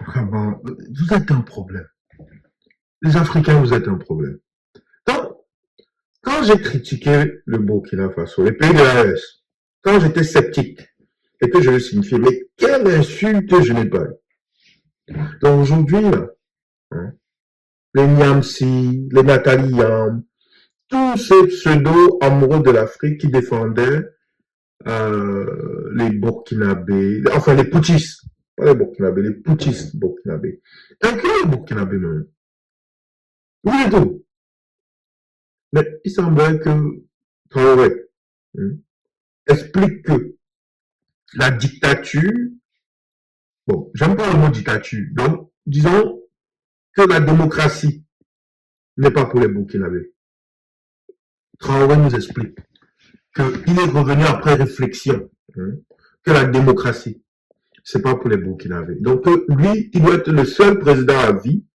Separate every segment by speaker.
Speaker 1: Vraiment, vous êtes un problème. Les Africains, vous êtes un problème. Donc, quand j'ai critiqué le Burkina Faso, les pays de l'AES, quand j'étais sceptique et que je le signifiais, mais quelle insulte je n'ai pas eu. Donc aujourd'hui, là, hein, les Niamsi, les Nathalie Yam, tous ces pseudo-amoureux de l'Afrique qui défendaient les Burkinabés, enfin les putschistes, pas les Burkinabés, les putschistes burkinabés. Incluez les Burkinabés même. Oui et tout. Mais il semblerait que Traoré hein, explique que la dictature, bon, j'aime pas le mot dictature, donc disons que la démocratie n'est pas pour les Burkinabés. Traoré nous explique qu'il est revenu après réflexion hein, que la démocratie, c'est pas pour les Burkinabés. Donc lui, il doit être le seul président à vie,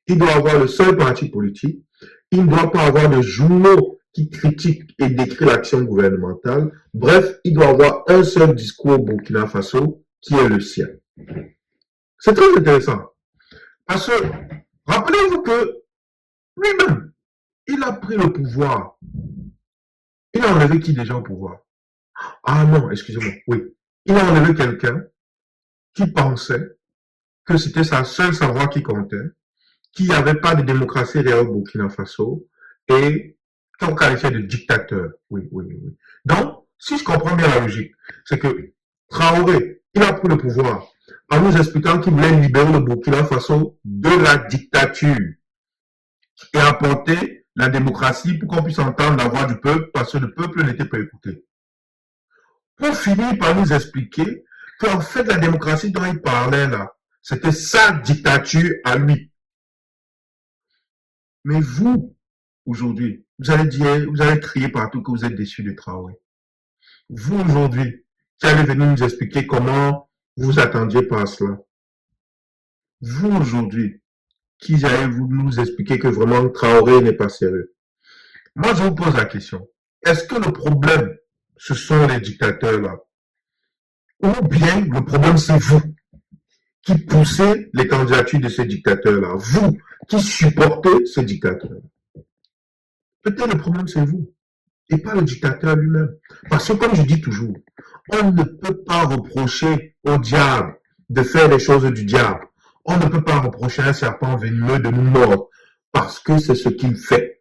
Speaker 1: il doit avoir le seul parti politique, il ne doit pas avoir de journaux qui critiquent et décrivent l'action gouvernementale. Bref, il doit avoir un seul discours au Burkina Faso qui est le sien. C'est très intéressant. Parce que, rappelez-vous que lui-même, il a pris le pouvoir. Il a enlevé qui déjà au pouvoir? Ah non, excusez-moi, oui. Il a enlevé quelqu'un qui pensait que c'était sa seule savoir qui comptait, qu'il n'y avait pas de démocratie réelle au Burkina Faso et qu'on qualifiait de dictateur. Oui, oui, oui. Donc, si je comprends bien la logique, c'est que Traoré, il a pris le pouvoir en nous expliquant qu'il voulait libérer le Burkina Faso de la dictature et apporter la démocratie pour qu'on puisse entendre la voix du peuple parce que le peuple n'était pas écouté. Pour finir par nous expliquer qu'en fait la démocratie dont il parlait là, c'était sa dictature à lui. Mais vous, aujourd'hui, vous allez dire, vous allez crier partout que vous êtes déçu de Traoré. Vous, aujourd'hui, qui allez venir nous expliquer comment vous attendiez par cela. Vous, aujourd'hui, qui allez vous nous expliquer que vraiment Traoré n'est pas sérieux. Moi, je vous pose la question. Est-ce que le problème, ce sont les dictateurs là? Ou bien le problème, c'est vous qui poussez les candidatures de ces dictateurs-là? Vous qui supportez ces dictateurs? Peut-être le problème, c'est vous. Et pas le dictateur lui-même. Parce que comme je dis toujours, on ne peut pas reprocher au diable de faire les choses du diable. On ne peut pas reprocher à un serpent venimeux de nous mordre parce que c'est ce qu'il fait.